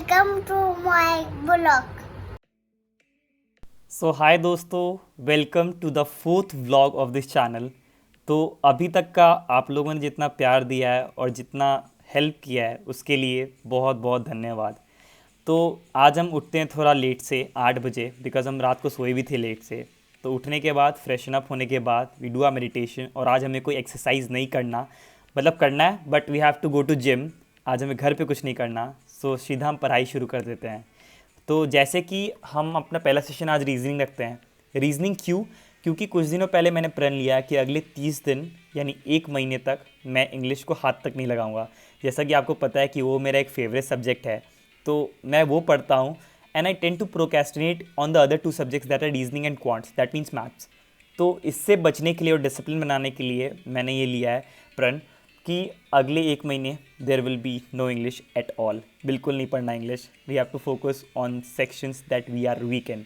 Welcome to my blog. So hi दोस्तों, welcome to the fourth vlog of this channel. तो अभी तक का आप लोगों ने जितना प्यार दिया है और जितना हेल्प किया है उसके लिए बहुत बहुत धन्यवाद। तो आज हम उठते हैं थोड़ा लेट से 8 बजे, बिकॉज हम रात को सोए भी थे लेट से। तो उठने के बाद फ्रेशन अप होने के बाद वी डू आ मेडिटेशन, और आज हमें कोई एक्सरसाइज नहीं करना, मतलब करना है but we have to go to gym. आज हमें घर पे कुछ नहीं करना, सो सीधा हम पढ़ाई शुरू कर देते हैं। तो जैसे कि हम अपना पहला सेशन आज रीजनिंग रखते हैं। रीजनिंग क्यों? क्योंकि कुछ दिनों पहले मैंने प्रण लिया कि अगले 30 दिन यानी 1 महीने तक मैं इंग्लिश को हाथ तक नहीं लगाऊंगा। जैसा कि आपको पता है कि वो मेरा एक फेवरेट सब्जेक्ट है, तो मैं वो पढ़ता हूँ। And I tend to procrastinate on the other 2 subjects that are reasoning and quants, that means maths. तो इससे बचने के लिए और डिसिप्लिन बनाने के लिए मैंने ये लिया है प्रण कि अगले 1 महीने there will be no English at all. बिल्कुल नहीं पढ़ना English. We have to focus on sections that we are weak in.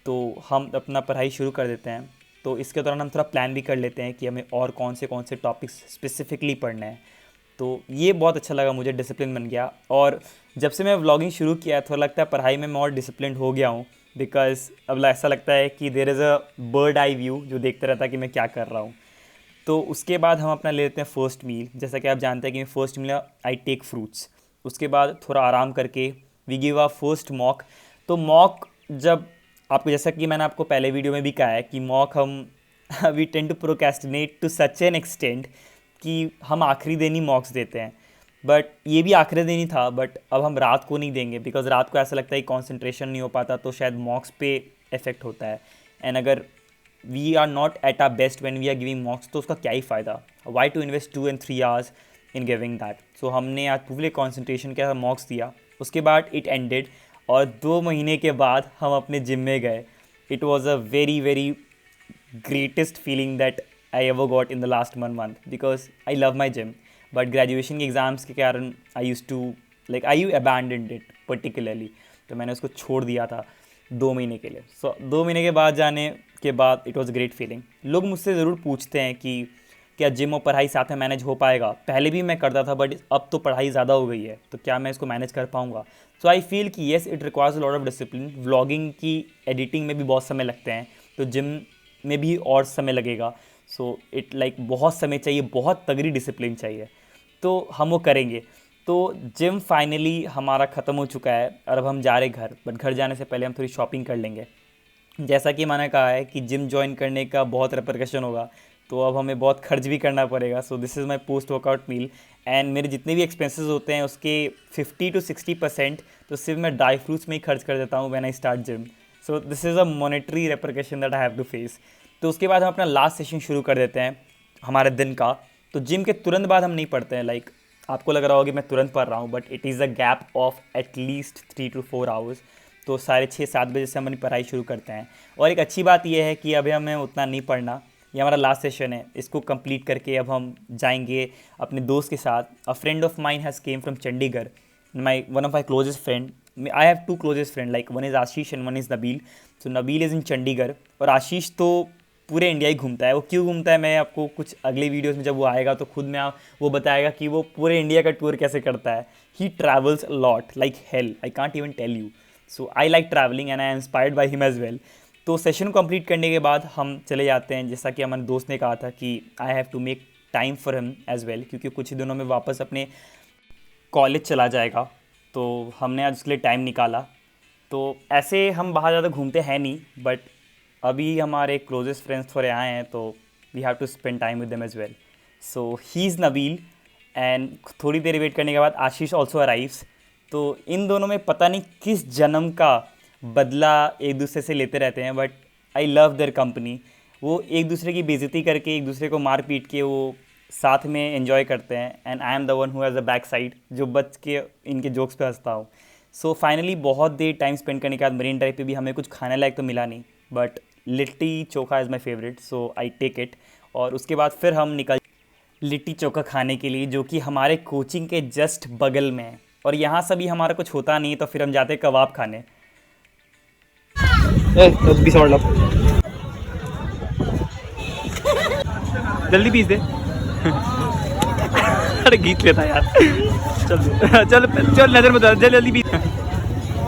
तो हम अपना पढ़ाई शुरू कर देते हैं। तो इसके दौरान हम थोड़ा प्लान भी कर लेते हैं कि हमें और कौन से टॉपिक्स स्पेसिफिकली पढ़ने हैं। तो ये बहुत अच्छा लगा मुझे, डिसिप्लिन बन गया। और जब से मैं व्लॉगिंग शुरू किया है थोड़ा लगता है पढ़ाई में मैं और डिसिप्लिन हो गया हूँ, बिकॉज अब ऐसा लगता है कि there is a bird eye view जो देखते रहता है कि मैं क्या कर रहा हूँ। तो उसके बाद हम अपना ले लेते हैं फ़र्स्ट मील। जैसा कि आप जानते हैं कि first meal I take fruits. उसके बाद थोड़ा आराम करके we give a first mock. तो मॉक जब आपको, जैसा कि मैंने आपको पहले वीडियो में भी कहा है कि मॉक हम we tend to procrastinate to such an extent कि हम आखिरी दिन ही मॉक्स देते हैं। बट ये भी आखिरी दिन ही था, बट अब हम रात को नहीं देंगे, बिकॉज रात को ऐसा लगता है कि कॉन्सेंट्रेशन नहीं हो पाता, तो शायद मॉक्स पे इफेक्ट होता है। एंड अगर we are not at our best when we are giving mocks, तो उसका क्या ही फ़ायदा। Why to invest 2 and 3 hours in giving that. So हमने आज पूरे कॉन्सेंट्रेशन के साथ मॉक्स दिया। उसके बाद इट एंडेड, और 2 महीने के बाद हम अपने जिम में गए। It was a very very greatest feeling that I ever got in the last 1 month, because I love my gym. But graduation के एग्ज़ाम्स के कारण I use to I abandoned it particularly. तो मैंने उसको छोड़ दिया था 2 महीने के लिए। सो 2 महीने के बाद जाने के बाद इट वॉज़ ग्रेट फीलिंग। लोग मुझसे ज़रूर पूछते हैं कि क्या जिम और पढ़ाई साथ में मैनेज हो पाएगा। पहले भी मैं करता था, बट अब तो पढ़ाई ज़्यादा हो गई है, तो क्या मैं इसको मैनेज कर पाऊँगा? सो आई फील कि yes, it requires a lot of discipline. Vlogging की एडिटिंग में भी बहुत समय लगते हैं, तो जिम में भी और समय लगेगा। सो इट बहुत समय चाहिए, बहुत तगड़ी डिसिप्लिन चाहिए, तो हम वो करेंगे। तो जिम फाइनली हमारा ख़त्म हो चुका है और अब हम जा रहे घर। बट घर जाने से पहले हम थोड़ी शॉपिंग कर लेंगे। जैसा कि मैंने कहा है कि जिम ज्वाइन करने का बहुत रिपरकशन होगा, तो अब हमें बहुत खर्च भी करना पड़ेगा। So this is my post workout meal. And मेरे जितने भी एक्सपेंसेस होते हैं उसके 50 to 60% तो सिर्फ मैं ड्राई फ्रूट्स में ही खर्च कर देता हूँ when I start gym. So this is a monetary repercussion that I have to face. तो उसके बाद हम अपना लास्ट सेशन शुरू कर देते हैं हमारे दिन का। तो जिम के तुरंत बाद हम नहीं पढ़ते हैं। आपको लग रहा होगा कि मैं तुरंत पढ़ रहा हूँ, but it is a gap of at least 3 to 4 hours। तो 6:30-7 बजे से हम अपनी पढ़ाई शुरू करते हैं। और एक अच्छी बात यह है कि अभी हमें उतना नहीं पढ़ना। ये हमारा लास्ट सेशन है, इसको कंप्लीट करके अब हम जाएंगे अपने दोस्त के साथ। अ friend of mine has came from Chandigarh, one of my closest friend. I have 2 closest friend, one is Ashish and one is Nabeel. So Nabeel is in Chandigarh और आशीष तो पूरे इंडिया ही घूमता है। वो क्यों घूमता है मैं आपको कुछ अगले वीडियोस में जब वो आएगा तो खुद में वो बताएगा कि वो पूरे इंडिया का टूर कैसे करता है। He travels lot like hell, I can't even tell you. So I like travelling and I am inspired by him as well. तो सेशन कंप्लीट करने के बाद हम चले जाते हैं, जैसा कि हमारे दोस्त ने कहा था कि I have to make time for him as well, क्योंकि कुछ ही दिनों में वापस अपने कॉलेज चला जाएगा। तो हमने आज उसके लिए टाइम निकाला। तो ऐसे हम बाहर ज़्यादा घूमते हैं नहीं, बट अभी हमारे क्लोजेस्ट फ्रेंड्स थोड़े आए हैं, तो we have to spend time with them as well. So he is Nabeel, and थोड़ी देर वेट करने के बाद आशीष ऑल्सो अराइव्स। तो इन दोनों में पता नहीं किस जन्म का बदला एक दूसरे से लेते रहते हैं, but I love their company. वो एक दूसरे की बेइज्जती करके, एक दूसरे को मार पीट के वो साथ में एंजॉय करते हैं। And I am the one who has a back side जो बच के इनके जोक्स पे हंसता हूँ। सो फाइनली बहुत देर टाइम स्पेंड करने के बाद मरीन ड्राइव पे भी हमें कुछ खाने लायक तो मिला नहीं, but litti chokha is my favourite, so I take it. और उसके बाद फिर हम निकल लिट्टी चोखा खाने के लिए, जो कि हमारे कोचिंग के जस्ट बगल में है। और यहाँ से भी हमारा कुछ होता नहीं, तो फिर हम जाते हैं कबाब खाने। जल्दी पीस दे। अरे गीत लेता यार। चल चल चल, नजर में जल्दी जल्दी पीस।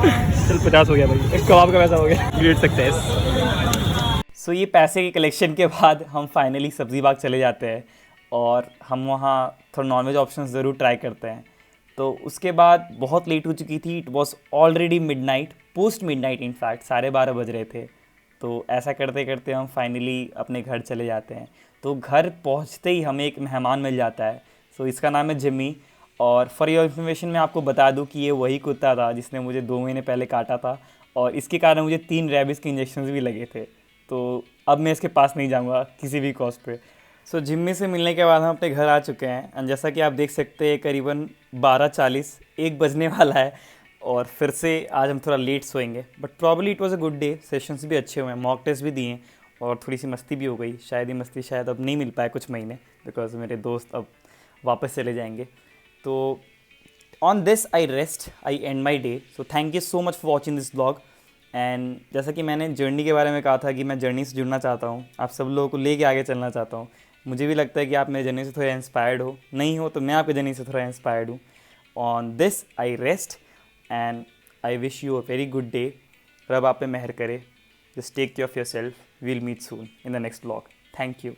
चल 50 हो गया भाई, एक कबाब का पैसा हो गया। Great success. सो ये पैसे की कलेक्शन के बाद हम फाइनली सब्ज़ी बाग चले जाते हैं और हम वहाँ थोड़ा नॉनवेज ऑप्शंस ज़रूर ट्राई करते हैं। तो उसके बाद बहुत लेट हो चुकी थी, it was already midnight, post midnight in fact 12:30 बज रहे थे। तो ऐसा करते करते हम फाइनली अपने घर चले जाते हैं। तो घर पहुंचते ही हमें एक मेहमान मिल जाता है। सो इसका नाम है जिम्मी, और फॉर योर इन्फॉर्मेशन मैं आपको बता दूं कि ये वही कुत्ता था जिसने मुझे 2 महीने पहले काटा था, और इसके कारण मुझे 3 रेबीज़ के इंजेक्शन भी लगे थे। तो अब मैं इसके पास नहीं जाऊंगा किसी भी कॉस्ट पे। सो जिम्मी से मिलने के बाद हम अपने घर आ चुके हैं, एंड जैसा कि आप देख सकते हैं करीबन 12:40 1 बजने वाला है, और फिर से आज हम थोड़ा लेट सोएंगे। But probably it was a good day, sessions भी अच्छे हुए हैं, मॉक टेस्ट भी दिए, और थोड़ी सी मस्ती भी हो गई। शायद ये मस्ती शायद अब नहीं मिल पाए कुछ महीने, बिकॉज मेरे दोस्त अब वापस चले जाएंगे। तो on this I rest, I and my day. So thank you so much for watching this blog. And जैसा कि मैंने जर्नी के बारे में कहा था कि मैं जर्नी से जुड़ना चाहता हूँ, आप सब लोगों को लेके आगे चलना चाहता हूँ। मुझे भी लगता है कि आप मेरे जर्नी से थोड़ा इंस्पायर्ड हो, नहीं हो तो मैं आपके जर्नी से थोड़ा इंस्पायर्ड हूँ। On this I rest and I wish you a very good day. रब आप पे मेहर करे। Just take care of yourself. We'll meet soon in the next blog. Thank you.